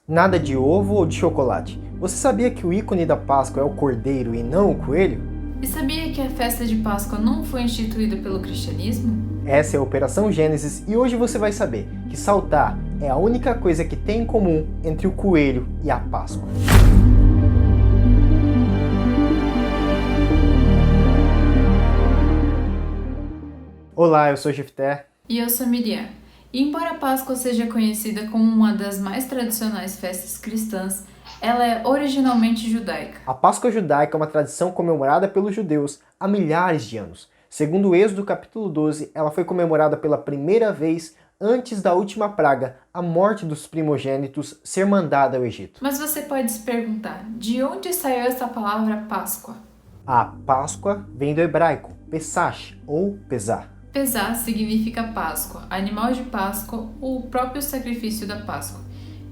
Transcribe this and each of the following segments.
Nada de ovo ou de chocolate. Você sabia que o ícone da Páscoa é o cordeiro e não o coelho? E sabia que a festa de Páscoa não foi instituída pelo cristianismo? Essa é a Operação Gênesis e hoje você vai saber que saltar é a única coisa que tem em comum entre o coelho e a Páscoa. Olá, eu sou Jefté. E eu sou Miriam. E embora a Páscoa seja conhecida como uma das mais tradicionais festas cristãs, ela é originalmente judaica. A Páscoa judaica é uma tradição comemorada pelos judeus há milhares de anos. Segundo o Êxodo capítulo 12, ela foi comemorada pela primeira vez antes da última praga, a morte dos primogênitos, ser mandada ao Egito. Mas você pode se perguntar, de onde saiu essa palavra Páscoa? A Páscoa vem do hebraico, Pesach ou Pesar. Pesar significa Páscoa, animal de Páscoa ou o próprio sacrifício da Páscoa.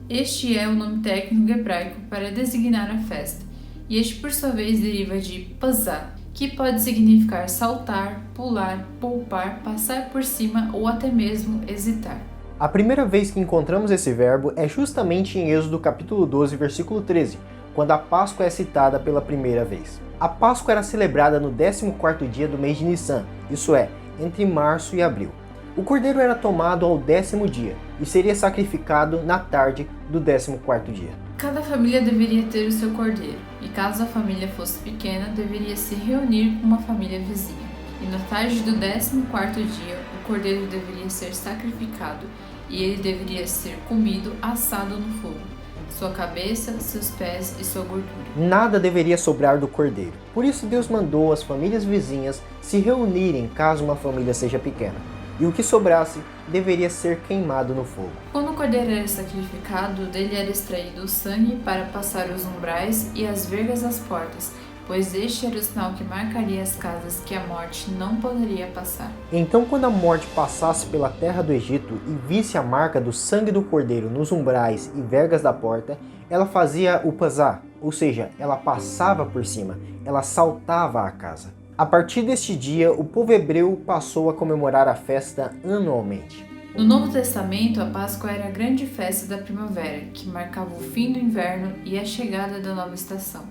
Este é o nome técnico hebraico para designar a festa, e este por sua vez deriva de Pazar, que pode significar saltar, pular, poupar, passar por cima ou até mesmo hesitar. A primeira vez que encontramos esse verbo é justamente em Êxodo capítulo 12, versículo 13, quando a Páscoa é citada pela primeira vez. A Páscoa era celebrada no 14º dia do mês de Nissan, isso é, entre março e abril. O cordeiro era tomado ao 10º dia e seria sacrificado na tarde do 14º dia. Cada família deveria ter o seu cordeiro, e caso a família fosse pequena, deveria se reunir com uma família vizinha. E na tarde do 14º dia, o cordeiro deveria ser sacrificado, e ele deveria ser comido assado no fogo. Sua cabeça, seus pés e sua gordura. Nada deveria sobrar do cordeiro. Por isso Deus mandou as famílias vizinhas se reunirem caso uma família seja pequena. E o que sobrasse deveria ser queimado no fogo. Quando o cordeiro era sacrificado, dele era extraído o sangue para passar os umbrais e as vergas das portas, pois este era o sinal que marcaria as casas que a morte não poderia passar. Então, quando a morte passasse pela terra do Egito e visse a marca do sangue do cordeiro nos umbrais e vergas da porta, ela fazia o pazar, ou seja, ela passava por cima, ela saltava a casa. A partir deste dia, o povo hebreu passou a comemorar a festa anualmente. No Novo Testamento, a Páscoa era a grande festa da primavera, que marcava o fim do inverno e a chegada da nova estação.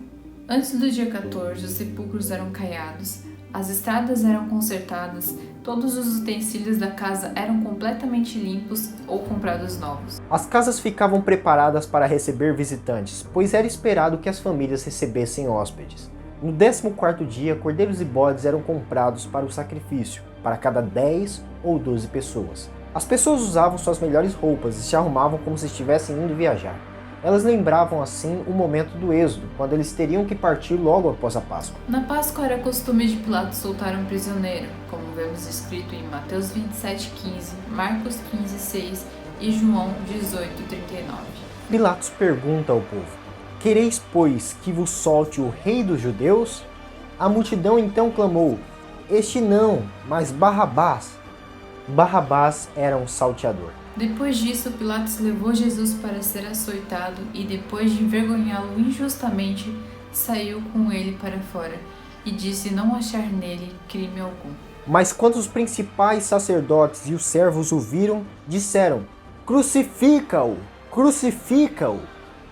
Antes do dia 14, os sepulcros eram caiados, as estradas eram consertadas, todos os utensílios da casa eram completamente limpos ou comprados novos. As casas ficavam preparadas para receber visitantes, pois era esperado que as famílias recebessem hóspedes. No 14º dia, cordeiros e bodes eram comprados para o sacrifício, para cada 10 ou 12 pessoas. As pessoas usavam suas melhores roupas e se arrumavam como se estivessem indo viajar. Elas lembravam assim o momento do êxodo, quando eles teriam que partir logo após a Páscoa. Na Páscoa era costume de Pilatos soltar um prisioneiro, como vemos escrito em Mateus 27:15, Marcos 15:6 e João 18:39. Pilatos pergunta ao povo: "Quereis, pois, que vos solte o rei dos judeus?" A multidão então clamou: "Este não, mas Barrabás." Barrabás era um salteador. Depois disso, Pilatos levou Jesus para ser açoitado e, depois de envergonhá-lo injustamente, saiu com ele para fora e disse não achar nele crime algum. Mas quando os principais sacerdotes e os servos o viram, disseram: "Crucifica-o! Crucifica-o!"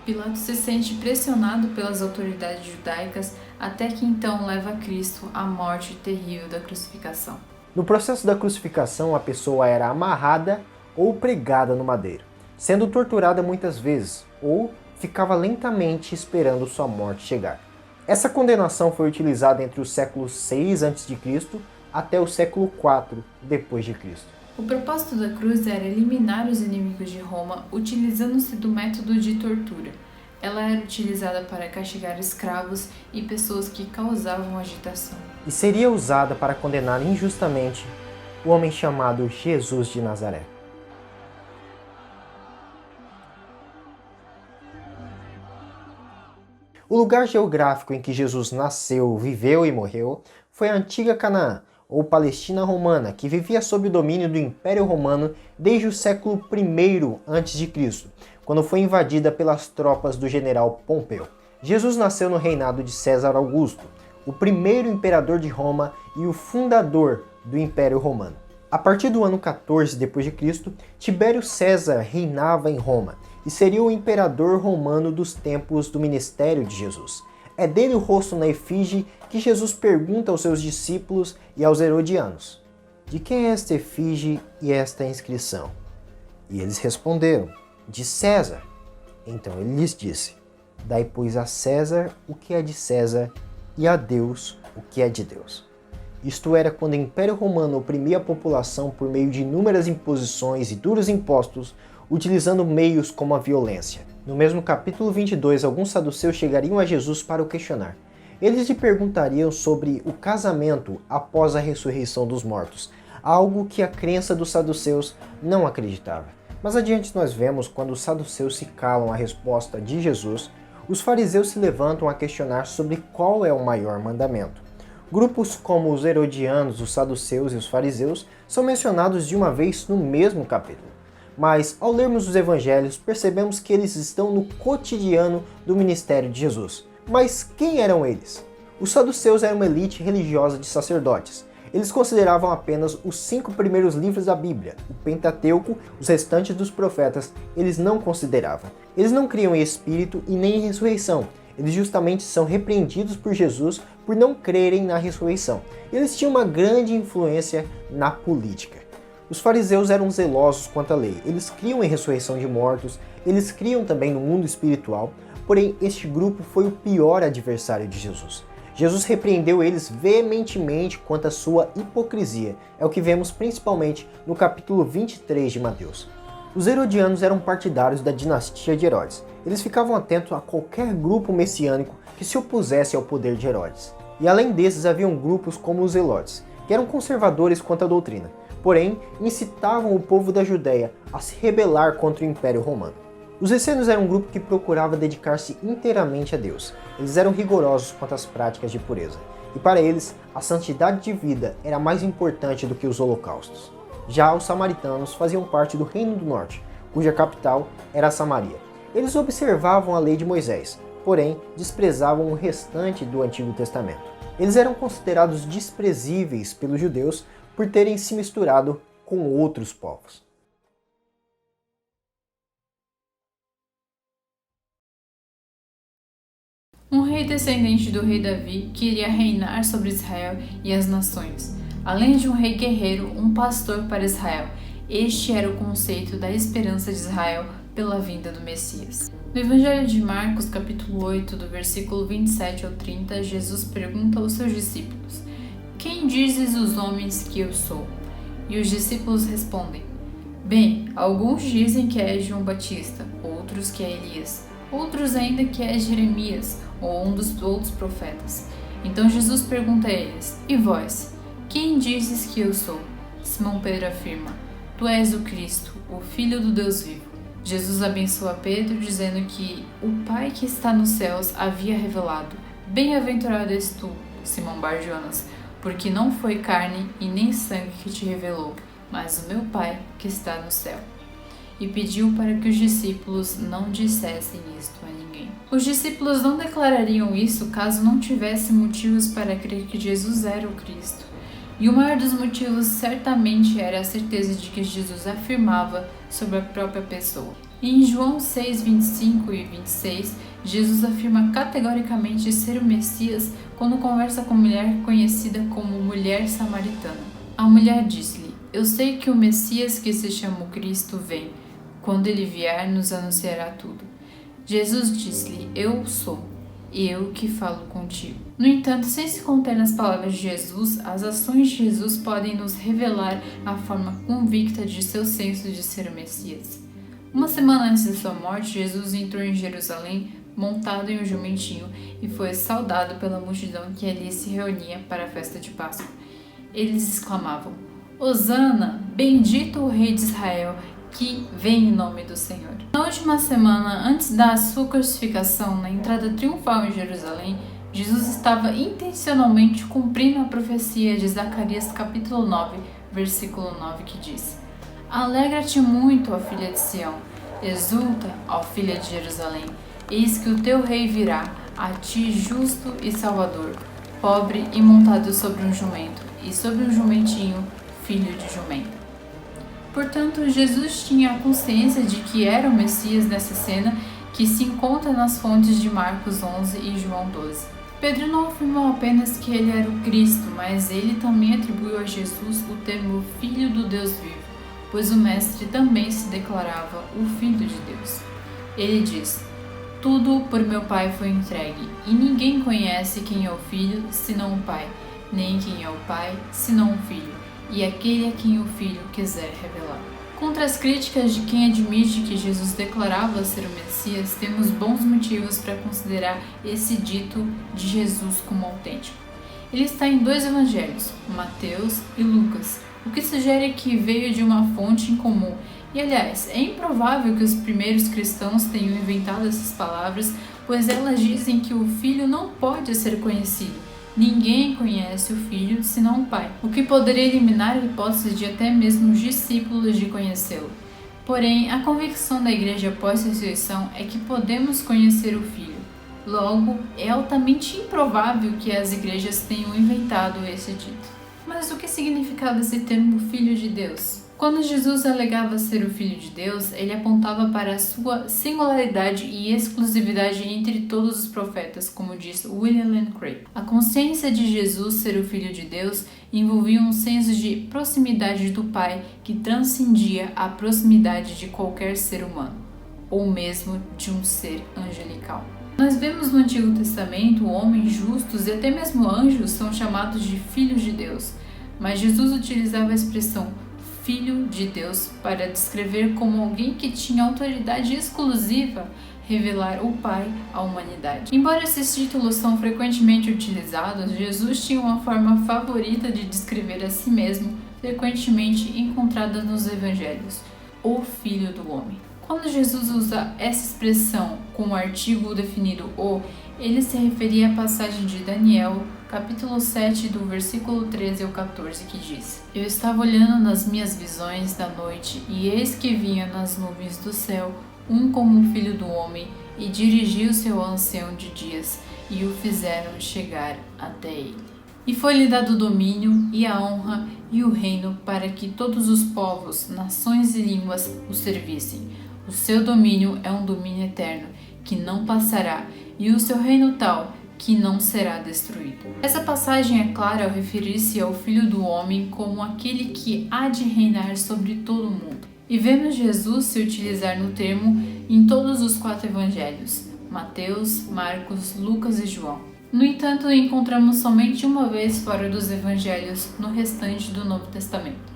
Pilatos se sente pressionado pelas autoridades judaicas até que então leva Cristo à morte terrível da crucificação. No processo da crucificação, a pessoa era amarrada ou pregada no madeiro, sendo torturada muitas vezes, ou ficava lentamente esperando sua morte chegar. Essa condenação foi utilizada entre os séculos 6 a.C. até o século 4 depois de Cristo. O propósito da cruz era eliminar os inimigos de Roma utilizando-se do método de tortura. Ela era utilizada para castigar escravos e pessoas que causavam agitação. E seria usada para condenar injustamente o homem chamado Jesus de Nazaré. O lugar geográfico em que Jesus nasceu, viveu e morreu foi a antiga Canaã, ou Palestina Romana, que vivia sob o domínio do Império Romano desde o século I a.C., quando foi invadida pelas tropas do general Pompeu. Jesus nasceu no reinado de César Augusto, o primeiro imperador de Roma e o fundador do Império Romano. A partir do ano 14 d.C., Tibério César reinava em Roma e seria o imperador romano dos tempos do ministério de Jesus. É dele o rosto na efígie que Jesus pergunta aos seus discípulos e aos herodianos: de quem é esta efígie e esta inscrição? E eles responderam: de César. Então ele lhes disse: dai, pois, a César o que é de César e a Deus o que é de Deus. Isto era quando o Império Romano oprimia a população por meio de inúmeras imposições e duros impostos, utilizando meios como a violência. No mesmo capítulo 22, alguns saduceus chegariam a Jesus para o questionar. Eles lhe perguntariam sobre o casamento após a ressurreição dos mortos, algo que a crença dos saduceus não acreditava. Mas adiante nós vemos, quando os saduceus se calam à resposta de Jesus, os fariseus se levantam a questionar sobre qual é o maior mandamento. Grupos como os herodianos, os saduceus e os fariseus são mencionados de uma vez no mesmo capítulo. Mas, ao lermos os evangelhos, percebemos que eles estão no cotidiano do ministério de Jesus. Mas quem eram eles? Os saduceus eram uma elite religiosa de sacerdotes. Eles consideravam apenas os 5 primeiros livros da Bíblia, o Pentateuco, os restantes dos profetas, eles não consideravam. Eles não criam em espírito e nem em ressurreição. Eles justamente são repreendidos por Jesus por não crerem na ressurreição. Eles tinham uma grande influência na política. Os fariseus eram zelosos quanto à lei. Eles criam em ressurreição de mortos, eles criam também no mundo espiritual, porém este grupo foi o pior adversário de Jesus. Jesus repreendeu eles veementemente quanto à sua hipocrisia. É o que vemos principalmente no capítulo 23 de Mateus. Os herodianos eram partidários da dinastia de Herodes. Eles ficavam atentos a qualquer grupo messiânico que se opusesse ao poder de Herodes. E além desses haviam grupos como os zelotes, que eram conservadores quanto à doutrina, porém incitavam o povo da Judéia a se rebelar contra o Império Romano. Os essênios eram um grupo que procurava dedicar-se inteiramente a Deus. Eles eram rigorosos quanto às práticas de pureza, e para eles a santidade de vida era mais importante do que os holocaustos. Já os samaritanos faziam parte do Reino do Norte, cuja capital era Samaria. Eles observavam a lei de Moisés, porém desprezavam o restante do Antigo Testamento. Eles eram considerados desprezíveis pelos judeus por terem se misturado com outros povos. Um rei descendente do rei Davi que iria reinar sobre Israel e as nações. Além de um rei guerreiro, um pastor para Israel. Este era o conceito da esperança de Israel pela vinda do Messias. No Evangelho de Marcos, capítulo 8, do versículo 27 ao 30, Jesus pergunta aos seus discípulos: quem dizes os homens que eu sou? E os discípulos respondem: bem, alguns dizem que é João Batista, outros que é Elias, outros ainda que é Jeremias, ou um dos outros profetas. Então Jesus pergunta a eles: e vós, quem dizes que eu sou? Simão Pedro afirma: tu és o Cristo, o Filho do Deus vivo. Jesus abençoa Pedro, dizendo que o Pai que está nos céus havia revelado: bem-aventurado és tu, Simão Bar-Jonas, porque não foi carne e nem sangue que te revelou, mas o meu Pai que está no céu. E pediu para que os discípulos não dissessem isto a ninguém. Os discípulos não declarariam isso caso não tivessem motivos para crer que Jesus era o Cristo. E o maior dos motivos certamente era a certeza de que Jesus afirmava sobre a própria pessoa. E em João 6, 25 e 26, Jesus afirma categoricamente ser o Messias quando conversa com uma mulher conhecida como mulher samaritana. A mulher disse-lhe: eu sei que o Messias, que se chama Cristo, vem. Quando ele vier, nos anunciará tudo. Jesus disse-lhe: eu sou, eu que falo contigo. No entanto, sem se conter nas palavras de Jesus, as ações de Jesus podem nos revelar a forma convicta de seu senso de ser o Messias. Uma semana antes de sua morte, Jesus entrou em Jerusalém montado em um jumentinho e foi saudado pela multidão que ali se reunia para a festa de Páscoa. Eles exclamavam: Hosana, bendito o Rei de Israel, que vem em nome do Senhor. Na última semana, antes da sua crucificação, na entrada triunfal em Jerusalém, Jesus estava intencionalmente cumprindo a profecia de Zacarias capítulo 9, versículo 9, que diz: Alegra-te muito, ó filha de Sião, exulta, ó filha de Jerusalém, eis que o teu rei virá, a ti justo e salvador, pobre e montado sobre um jumento, e sobre um jumentinho, filho de jumento. Portanto, Jesus tinha a consciência de que era o Messias nessa cena que se encontra nas fontes de Marcos 11 e João 12. Pedro não afirmou apenas que ele era o Cristo, mas ele também atribuiu a Jesus o termo Filho do Deus vivo, pois o Mestre também se declarava o Filho de Deus. Ele diz: "Tudo por meu Pai foi entregue, e ninguém conhece quem é o Filho senão o Pai, nem quem é o Pai senão o Filho, e aquele a quem o Filho quiser revelar." Contra as críticas de quem admite que Jesus declarava ser o Messias, temos bons motivos para considerar esse dito de Jesus como autêntico. Ele está em 2 evangelhos, Mateus e Lucas, o que sugere que veio de uma fonte em comum. E, aliás, é improvável que os primeiros cristãos tenham inventado essas palavras, pois elas dizem que o Filho não pode ser conhecido. Ninguém conhece o Filho senão o Pai, o que poderia eliminar a hipótese de até mesmo os discípulos de conhecê-lo. Porém, a convicção da Igreja após a ressurreição é que podemos conhecer o Filho. Logo, é altamente improvável que as igrejas tenham inventado esse dito. Mas o que significava esse termo Filho de Deus? Quando Jesus alegava ser o Filho de Deus, ele apontava para a sua singularidade e exclusividade entre todos os profetas, como diz William Lane Craig. A consciência de Jesus ser o Filho de Deus envolvia um senso de proximidade do Pai que transcendia a proximidade de qualquer ser humano, ou mesmo de um ser angelical. Nós vemos no Antigo Testamento homens justos e até mesmo anjos são chamados de filhos de Deus, mas Jesus utilizava a expressão Filho de Deus para descrever como alguém que tinha autoridade exclusiva revelar o Pai à humanidade. Embora esses títulos são frequentemente utilizados, Jesus tinha uma forma favorita de descrever a si mesmo, frequentemente encontrada nos Evangelhos: o Filho do Homem. Quando Jesus usa essa expressão com o artigo definido o, ele se referia à passagem de Daniel, capítulo 7, do versículo 13 ao 14, que diz: "Eu estava olhando nas minhas visões da noite, e eis que vinha nas nuvens do céu um como o Filho do Homem, e dirigiu-se ao ancião de dias, e o fizeram chegar até ele. E foi-lhe dado o domínio, e a honra, e o reino, para que todos os povos, nações e línguas o servissem. O seu domínio é um domínio eterno, que não passará, e o seu reino tal, que não será destruído." Essa passagem é clara ao referir-se ao Filho do Homem como aquele que há de reinar sobre todo o mundo. E vemos Jesus se utilizar no termo em todos os 4 evangelhos, Mateus, Marcos, Lucas e João. No entanto, encontramos somente uma vez fora dos evangelhos no restante do Novo Testamento.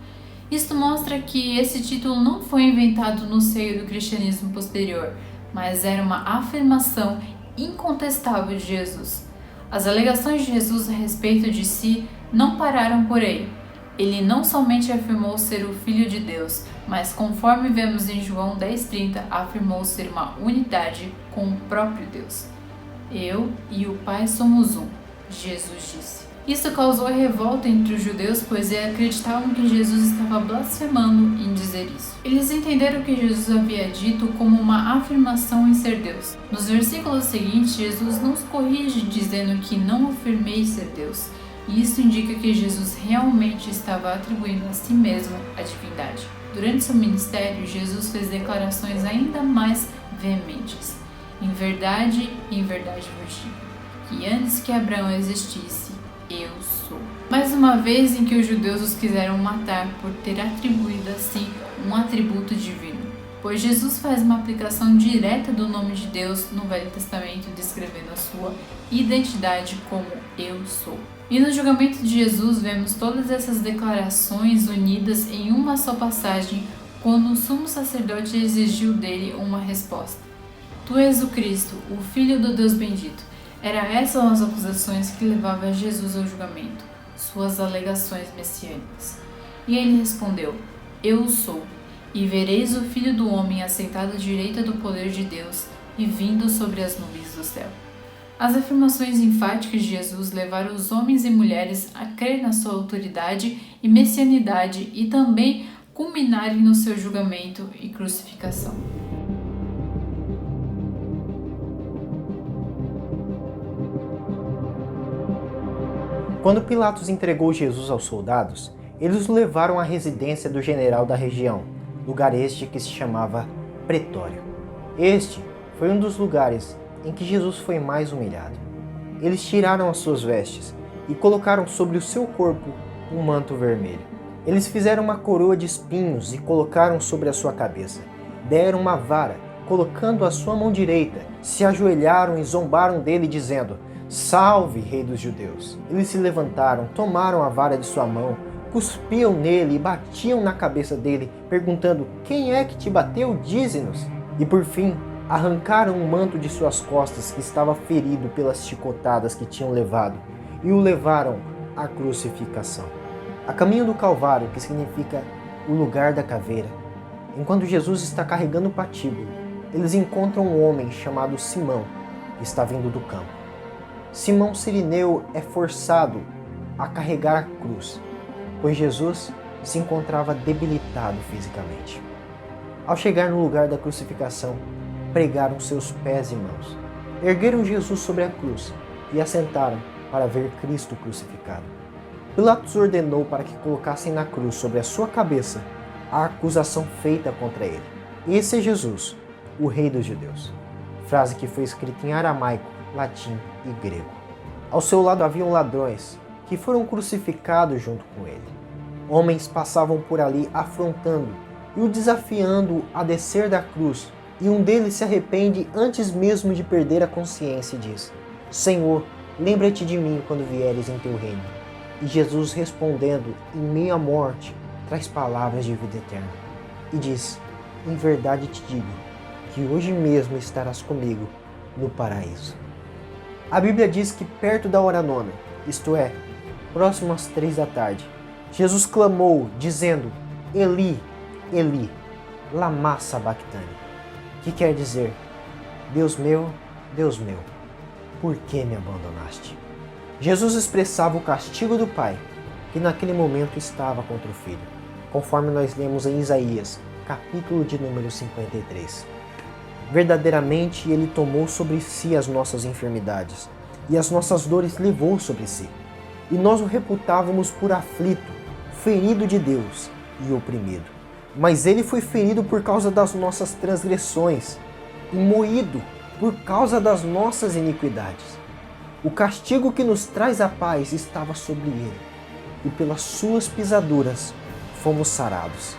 Isto mostra que esse título não foi inventado no seio do cristianismo posterior, mas era uma afirmação incontestável de Jesus. As alegações de Jesus a respeito de si não pararam por aí. Ele não somente afirmou ser o Filho de Deus, mas, conforme vemos em João 10,30, afirmou ser uma unidade com o próprio Deus. "Eu e o Pai somos um", Jesus disse. Isso causou revolta entre os judeus, pois eles acreditavam que Jesus estava blasfemando em dizer isso. Eles entenderam que Jesus havia dito como uma afirmação em ser Deus. Nos versículos seguintes, Jesus nos corrige dizendo que não afirmei ser Deus, e isso indica que Jesus realmente estava atribuindo a si mesmo a divindade. Durante seu ministério, Jesus fez declarações ainda mais veementes. Em verdade vos digo, que antes que Abraão existisse, eu sou." Mais uma vez em que os judeus os quiseram matar por ter atribuído a si um atributo divino, pois Jesus faz uma aplicação direta do nome de Deus no Velho Testamento, descrevendo a sua identidade como eu sou. E no julgamento de Jesus vemos todas essas declarações unidas em uma só passagem, quando o sumo sacerdote exigiu dele uma resposta: "Tu és o Cristo, o Filho do Deus bendito." Essas as acusações que levavam Jesus ao julgamento, suas alegações messiânicas. E ele respondeu: "Eu sou, e vereis o Filho do Homem assentado à direita do poder de Deus e vindo sobre as nuvens do céu." As afirmações enfáticas de Jesus levaram os homens e mulheres a crer na sua autoridade e messianidade e também culminarem no seu julgamento e crucificação. Quando Pilatos entregou Jesus aos soldados, Eles o levaram à residência do general da região, lugar este que se chamava Pretório. Este foi um dos lugares em que Jesus foi mais humilhado. Eles tiraram as suas vestes e colocaram sobre o seu corpo um manto vermelho. Eles fizeram uma coroa de espinhos e colocaram sobre a sua cabeça. Deram uma vara, colocando a sua mão direita, se ajoelharam e zombaram dele, dizendo: "Salve, Rei dos Judeus!" Eles se levantaram, tomaram a vara de sua mão, cuspiam nele e batiam na cabeça dele, perguntando: "Quem é que te bateu? Dize-nos!" E por fim, arrancaram o manto de suas costas, que estava ferido pelas chicotadas que tinham levado, e o levaram à crucificação. A caminho do Calvário, que significa o lugar da caveira, enquanto Jesus está carregando o patíbulo, eles encontram um homem chamado Simão, que está vindo do campo. Simão Cirineu é forçado a carregar a cruz, pois Jesus se encontrava debilitado fisicamente. Ao chegar no lugar da crucificação, pregaram seus pés e mãos, ergueram Jesus sobre a cruz e assentaram para ver Cristo crucificado. Pilatos ordenou para que colocassem na cruz sobre a sua cabeça a acusação feita contra ele. Esse é Jesus, o Rei dos Judeus. Frase que foi escrita em aramaico, latim e grego. Ao seu lado haviam ladrões que foram crucificados junto com ele. Homens passavam por ali afrontando e o desafiando a descer da cruz, e um deles se arrepende antes mesmo de perder a consciência e diz: "Senhor, lembra-te de mim quando vieres em teu reino." E Jesus, respondendo em meio à morte, traz palavras de vida eterna e diz: "Em verdade te digo que hoje mesmo estarás comigo no paraíso." A Bíblia diz que perto da hora nona, isto é, próximo às 3 da tarde, Jesus clamou, dizendo: "Eli, Eli, lama sabachthani", que quer dizer: Deus meu, por que me abandonaste?" Jesus expressava o castigo do Pai, que naquele momento estava contra o Filho, conforme nós lemos em Isaías, capítulo de número 53. Verdadeiramente ele tomou sobre si as nossas enfermidades, e as nossas dores levou sobre si. E nós o reputávamos por aflito, ferido de Deus e oprimido. Mas ele foi ferido por causa das nossas transgressões e moído por causa das nossas iniquidades. O castigo que nos traz a paz estava sobre ele, e pelas suas pisaduras fomos sarados.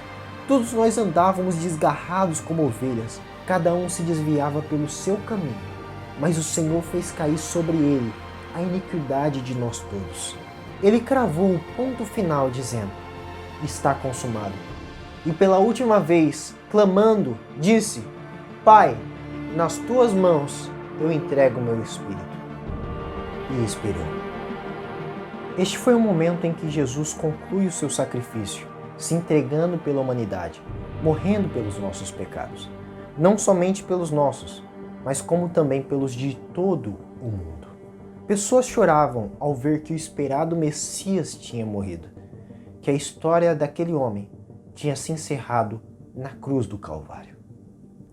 Todos nós andávamos desgarrados como ovelhas, cada um se desviava pelo seu caminho, mas o Senhor fez cair sobre ele a iniquidade de nós todos. Ele cravou o ponto final, dizendo: "Está consumado." E pela última vez, clamando, disse: "Pai, nas tuas mãos eu entrego o meu espírito." E expirou. Este foi o momento em que Jesus conclui o seu sacrifício, se entregando pela humanidade, morrendo pelos nossos pecados. Não somente pelos nossos, mas como também pelos de todo o mundo. Pessoas choravam ao ver que o esperado Messias tinha morrido, que a história daquele homem tinha se encerrado na cruz do Calvário.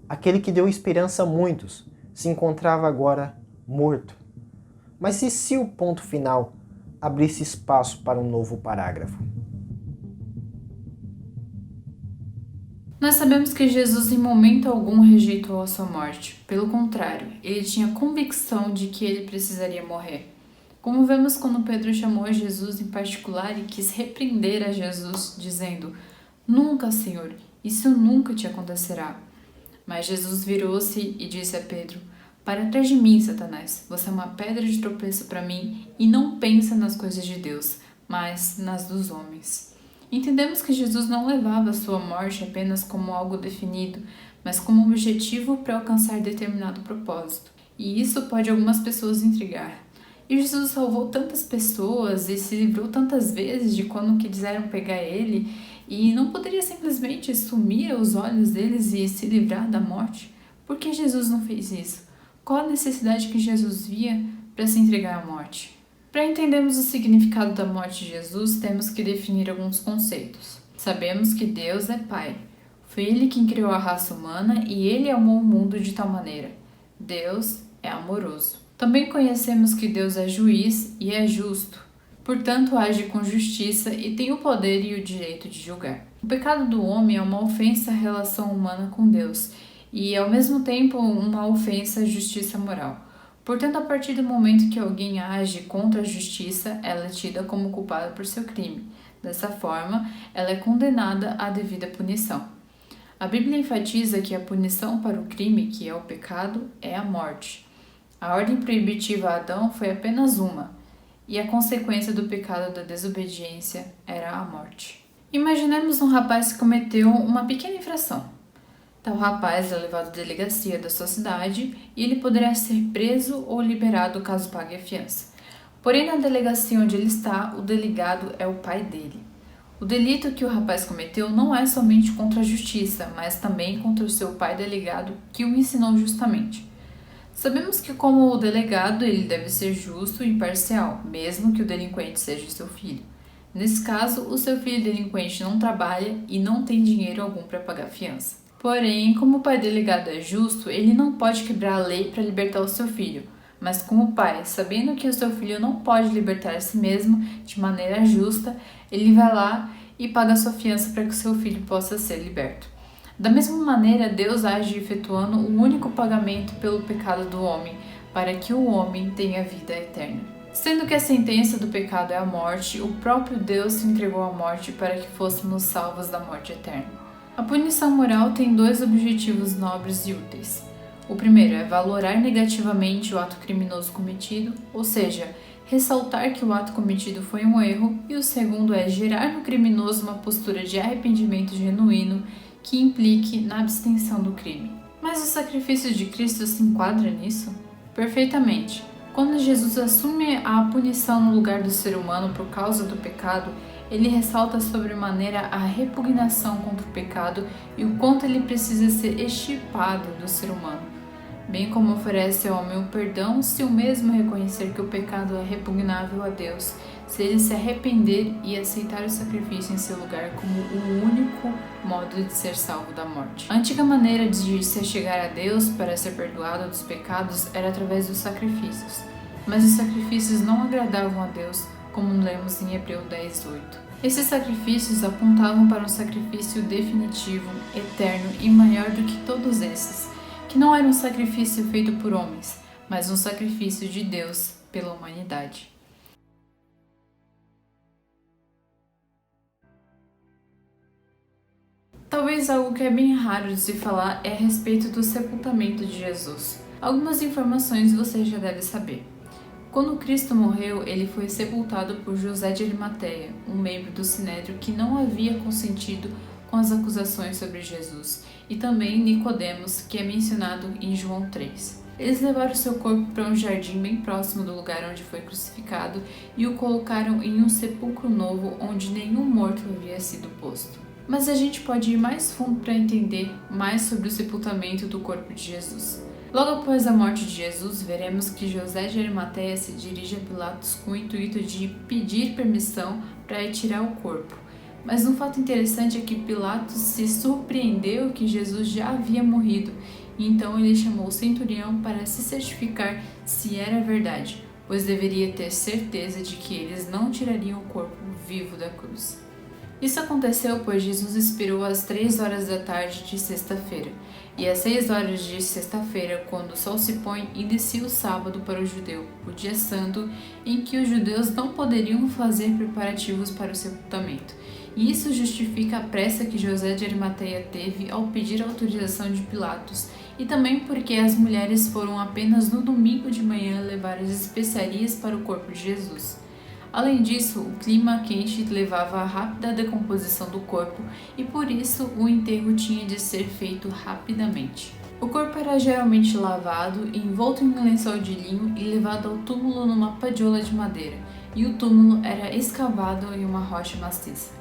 Aquele que deu esperança a muitos se encontrava agora morto. Mas e se o ponto final abrisse espaço para um novo parágrafo? Nós sabemos que Jesus em momento algum rejeitou a sua morte. Pelo contrário, ele tinha convicção de que ele precisaria morrer. Como vemos quando Pedro chamou a Jesus em particular e quis repreender a Jesus, dizendo: "Nunca, Senhor, isso nunca te acontecerá." Mas Jesus virou-se e disse a Pedro: "Para trás de mim, Satanás, você é uma pedra de tropeço para mim e não pensa nas coisas de Deus, mas nas dos homens." Entendemos que Jesus não levava a sua morte apenas como algo definido, mas como objetivo para alcançar determinado propósito. E isso pode algumas pessoas intrigar. E Jesus salvou tantas pessoas e se livrou tantas vezes de quando quiseram pegar ele, e não poderia simplesmente sumir aos olhos deles e se livrar da morte? Por que Jesus não fez isso? Qual a necessidade que Jesus via para se entregar à morte? Para entendermos o significado da morte de Jesus, temos que definir alguns conceitos. Sabemos que Deus é Pai. Foi Ele quem criou a raça humana e Ele amou o mundo de tal maneira. Deus é amoroso. Também conhecemos que Deus é juiz e é justo. Portanto, age com justiça e tem o poder e o direito de julgar. O pecado do homem é uma ofensa à relação humana com Deus e, ao mesmo tempo, uma ofensa à justiça moral. Portanto, a partir do momento que alguém age contra a justiça, ela é tida como culpada por seu crime. Dessa forma, ela é condenada à devida punição. A Bíblia enfatiza que a punição para o crime, que é o pecado, é a morte. A ordem proibitiva a Adão foi apenas uma, e a consequência do pecado da desobediência era a morte. Imaginemos um rapaz que cometeu uma pequena infração. Tal rapaz é levado à delegacia da sua cidade e ele poderá ser preso ou liberado caso pague a fiança. Porém, na delegacia onde ele está, o delegado é o pai dele. O delito que o rapaz cometeu não é somente contra a justiça, mas também contra o seu pai delegado que o ensinou justamente. Sabemos que, como o delegado, ele deve ser justo e imparcial, mesmo que o delinquente seja seu filho. Nesse caso, o seu filho delinquente não trabalha e não tem dinheiro algum para pagar a fiança. Porém, como o pai delegado é justo, ele não pode quebrar a lei para libertar o seu filho. Mas como pai, sabendo que o seu filho não pode libertar a si mesmo de maneira justa, ele vai lá e paga a sua fiança para que o seu filho possa ser liberto. Da mesma maneira, Deus age efetuando o único pagamento pelo pecado do homem, para que o homem tenha vida eterna. Sendo que a sentença do pecado é a morte, o próprio Deus se entregou à morte para que fôssemos salvos da morte eterna. A punição moral tem dois objetivos nobres e úteis. O primeiro é valorar negativamente o ato criminoso cometido, ou seja, ressaltar que o ato cometido foi um erro, e o segundo é gerar no criminoso uma postura de arrependimento genuíno que implique na abstenção do crime. Mas o sacrifício de Cristo se enquadra nisso? Perfeitamente. Quando Jesus assume a punição no lugar do ser humano por causa do pecado, ele ressalta sobremaneira a repugnação contra o pecado e o quanto ele precisa ser extirpado do ser humano, bem como oferece ao homem o perdão se o mesmo reconhecer que o pecado é repugnável a Deus, se ele se arrepender e aceitar o sacrifício em seu lugar como o único modo de ser salvo da morte. A antiga maneira de se chegar a Deus para ser perdoado dos pecados era através dos sacrifícios, mas os sacrifícios não agradavam a Deus, como lemos em Hebreus 10:8. Esses sacrifícios apontavam para um sacrifício definitivo, eterno e maior do que todos esses, que não era um sacrifício feito por homens, mas um sacrifício de Deus pela humanidade. Talvez algo que é bem raro de se falar é a respeito do sepultamento de Jesus. Algumas informações você já deve saber. Quando Cristo morreu, ele foi sepultado por José de Arimateia, um membro do Sinédrio que não havia consentido com as acusações sobre Jesus, e também Nicodemos, que é mencionado em João 3. Eles levaram seu corpo para um jardim bem próximo do lugar onde foi crucificado e o colocaram em um sepulcro novo onde nenhum morto havia sido posto. Mas a gente pode ir mais fundo para entender mais sobre o sepultamento do corpo de Jesus. Logo após a morte de Jesus, veremos que José de Arimateia se dirige a Pilatos com o intuito de pedir permissão para retirar o corpo. Mas um fato interessante é que Pilatos se surpreendeu que Jesus já havia morrido, e então ele chamou o centurião para se certificar se era verdade, pois deveria ter certeza de que eles não tirariam o corpo vivo da cruz. Isso aconteceu pois Jesus expirou às 3 horas da tarde de sexta-feira, e às 6 horas de sexta-feira, quando o sol se põe, inicia o sábado para o judeu, o dia santo, em que os judeus não poderiam fazer preparativos para o sepultamento. E isso justifica a pressa que José de Arimateia teve ao pedir a autorização de Pilatos, e também porque as mulheres foram apenas no domingo de manhã levar as especiarias para o corpo de Jesus. Além disso, o clima quente levava à rápida decomposição do corpo e por isso o enterro tinha de ser feito rapidamente. O corpo era geralmente lavado, envolto em um lençol de linho e levado ao túmulo numa padiola de madeira, e o túmulo era escavado em uma rocha maciça.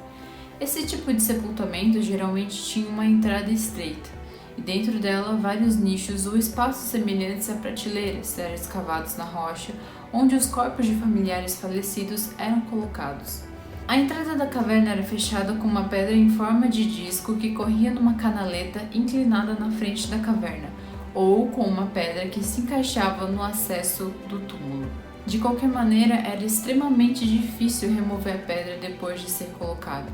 Esse tipo de sepultamento geralmente tinha uma entrada estreita, e dentro dela vários nichos ou espaços semelhantes a prateleiras eram escavados na rocha, onde os corpos de familiares falecidos eram colocados. A entrada da caverna era fechada com uma pedra em forma de disco que corria numa canaleta inclinada na frente da caverna, ou com uma pedra que se encaixava no acesso do túmulo. De qualquer maneira, era extremamente difícil remover a pedra depois de ser colocada.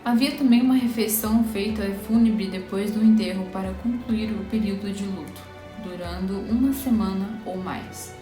Havia também uma refeição feita fúnebre depois do enterro para concluir o período de luto, durando uma semana ou mais.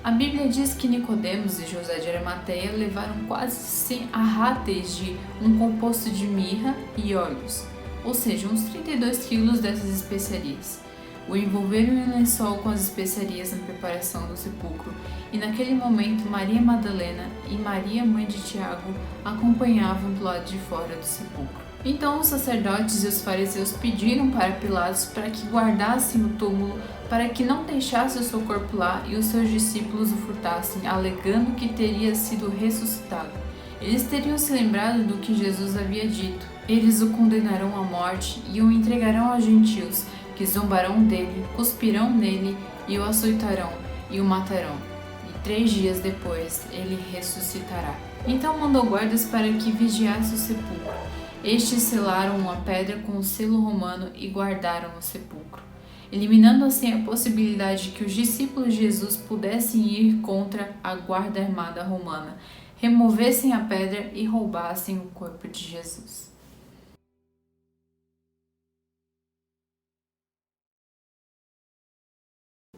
A Bíblia diz que Nicodemos e José de Arimateia levaram quase 100 arráteis de um composto de mirra e óleos, ou seja, uns 32 quilos dessas especiarias. O envolveram em um lençol com as especiarias na preparação do sepulcro, e naquele momento Maria Madalena e Maria, mãe de Tiago, acompanhavam do lado de fora do sepulcro. Então os sacerdotes e os fariseus pediram para Pilatos para que guardassem o túmulo, para que não deixasse o seu corpo lá e os seus discípulos o furtassem, alegando que teria sido ressuscitado. Eles teriam se lembrado do que Jesus havia dito. Eles o condenarão à morte e o entregarão aos gentios, que zombarão dele, cuspirão nele e o açoitarão e o matarão. E 3 dias depois ele ressuscitará. Então mandou guardas para que vigiasse o sepulcro. Estes selaram uma pedra com o selo romano e guardaram o sepulcro, eliminando assim a possibilidade de que os discípulos de Jesus pudessem ir contra a guarda armada romana, removessem a pedra e roubassem o corpo de Jesus.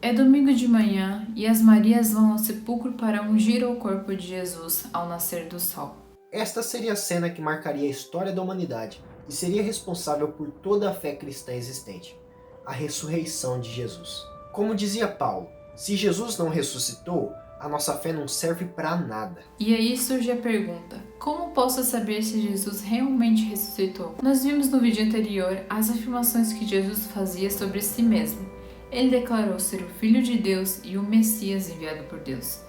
É domingo de manhã e as Marias vão ao sepulcro para ungir o corpo de Jesus ao nascer do sol. Esta seria a cena que marcaria a história da humanidade e seria responsável por toda a fé cristã existente, a ressurreição de Jesus. Como dizia Paulo, se Jesus não ressuscitou, a nossa fé não serve para nada. E aí surge a pergunta, como posso saber se Jesus realmente ressuscitou? Nós vimos no vídeo anterior as afirmações que Jesus fazia sobre si mesmo. Ele declarou ser o Filho de Deus e o Messias enviado por Deus.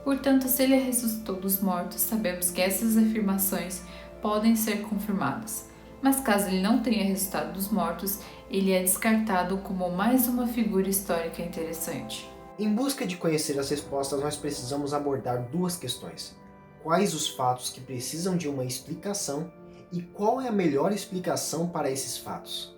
Portanto, se ele ressuscitou dos mortos, sabemos que essas afirmações podem ser confirmadas. Mas caso ele não tenha ressuscitado dos mortos, ele é descartado como mais uma figura histórica interessante. Em busca de conhecer as respostas, nós precisamos abordar 2 questões. Quais os fatos que precisam de uma explicação e qual é a melhor explicação para esses fatos?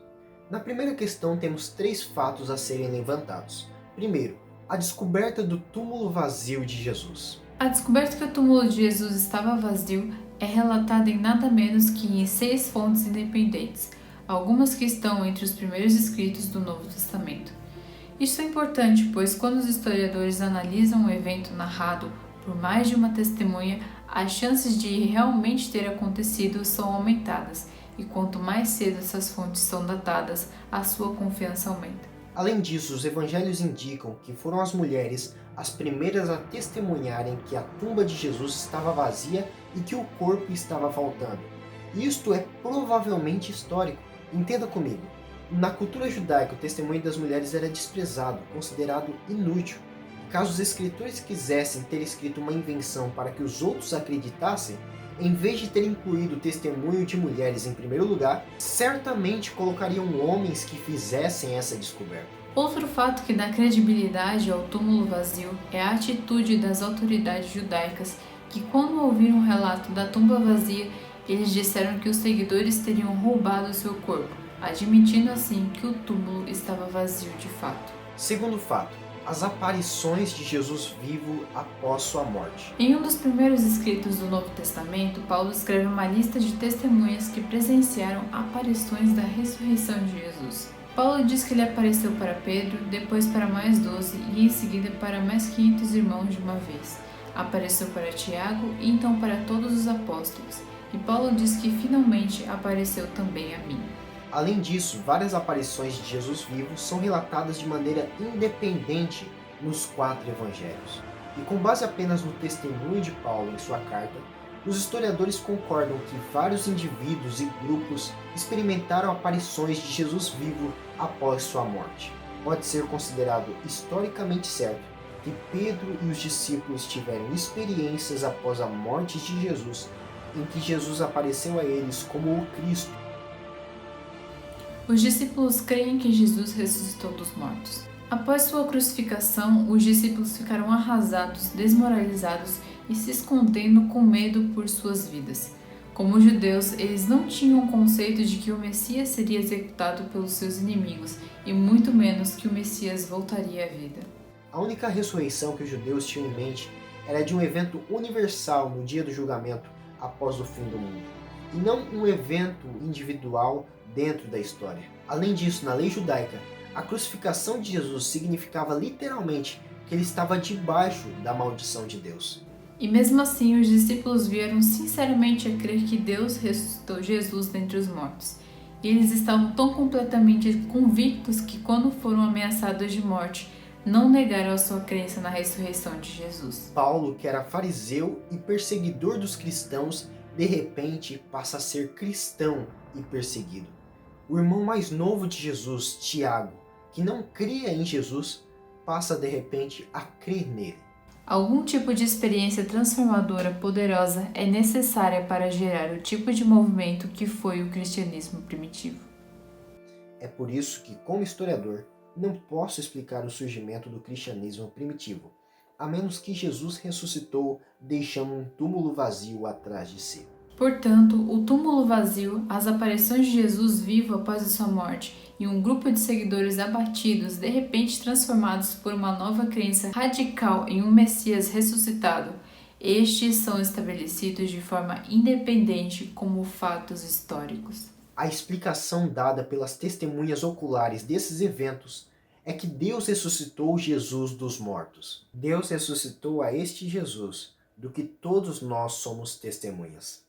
Na primeira questão, temos 3 fatos a serem levantados. Primeiro, a descoberta do túmulo vazio de Jesus. A descoberta que o túmulo de Jesus estava vazio é relatada em nada menos que em 6 fontes independentes, algumas que estão entre os primeiros escritos do Novo Testamento. Isso é importante, pois quando os historiadores analisam o evento narrado por mais de uma testemunha, as chances de realmente ter acontecido são aumentadas, e quanto mais cedo essas fontes são datadas, a sua confiança aumenta. Além disso, os evangelhos indicam que foram as mulheres as primeiras a testemunharem que a tumba de Jesus estava vazia e que o corpo estava faltando. Isto é provavelmente histórico. Entenda comigo. Na cultura judaica, o testemunho das mulheres era desprezado, considerado inútil. Caso os escritores quisessem ter escrito uma invenção para que os outros acreditassem, em vez de ter incluído o testemunho de mulheres em primeiro lugar, certamente colocariam homens que fizessem essa descoberta. Outro fato que dá credibilidade ao túmulo vazio é a atitude das autoridades judaicas que, quando ouviram o relato da tumba vazia, eles disseram que os seguidores teriam roubado seu corpo, admitindo assim que o túmulo estava vazio de fato. Segundo fato, as aparições de Jesus vivo após sua morte. Em um dos primeiros escritos do Novo Testamento, Paulo escreve uma lista de testemunhas que presenciaram aparições da ressurreição de Jesus. Paulo diz que ele apareceu para Pedro, depois para mais 12 e em seguida para mais 500 irmãos de uma vez. Apareceu para Tiago e então para todos os apóstolos. E Paulo diz que finalmente apareceu também a mim. Além disso, várias aparições de Jesus vivo são relatadas de maneira independente nos 4 evangelhos. E com base apenas no testemunho de Paulo em sua carta, os historiadores concordam que vários indivíduos e grupos experimentaram aparições de Jesus vivo após sua morte. Pode ser considerado historicamente certo que Pedro e os discípulos tiveram experiências após a morte de Jesus, em que Jesus apareceu a eles como o Cristo. Os discípulos creem que Jesus ressuscitou dos mortos. Após sua crucificação, os discípulos ficaram arrasados, desmoralizados e se escondendo com medo por suas vidas. Como judeus, eles não tinham o conceito de que o Messias seria executado pelos seus inimigos e muito menos que o Messias voltaria à vida. A única ressurreição que os judeus tinham em mente era de um evento universal no dia do julgamento após o fim do mundo, e não um evento individual dentro da história. Além disso, na lei judaica, a crucificação de Jesus significava literalmente que ele estava debaixo da maldição de Deus. E mesmo assim, os discípulos vieram sinceramente a crer que Deus ressuscitou Jesus dentre os mortos. E eles estavam tão completamente convictos que, quando foram ameaçados de morte, não negaram a sua crença na ressurreição de Jesus. Paulo, que era fariseu e perseguidor dos cristãos, de repente passa a ser cristão e perseguido. O irmão mais novo de Jesus, Tiago, que não cria em Jesus, passa de repente a crer nele. Algum tipo de experiência transformadora poderosa é necessária para gerar o tipo de movimento que foi o cristianismo primitivo. É por isso que, como historiador, não posso explicar o surgimento do cristianismo primitivo, a menos que Jesus ressuscitou, deixando um túmulo vazio atrás de si. Portanto, o túmulo vazio, as aparições de Jesus vivo após a sua morte e um grupo de seguidores abatidos, de repente transformados por uma nova crença radical em um Messias ressuscitado, estes são estabelecidos de forma independente como fatos históricos. A explicação dada pelas testemunhas oculares desses eventos é que Deus ressuscitou Jesus dos mortos. Deus ressuscitou a este Jesus, do que todos nós somos testemunhas.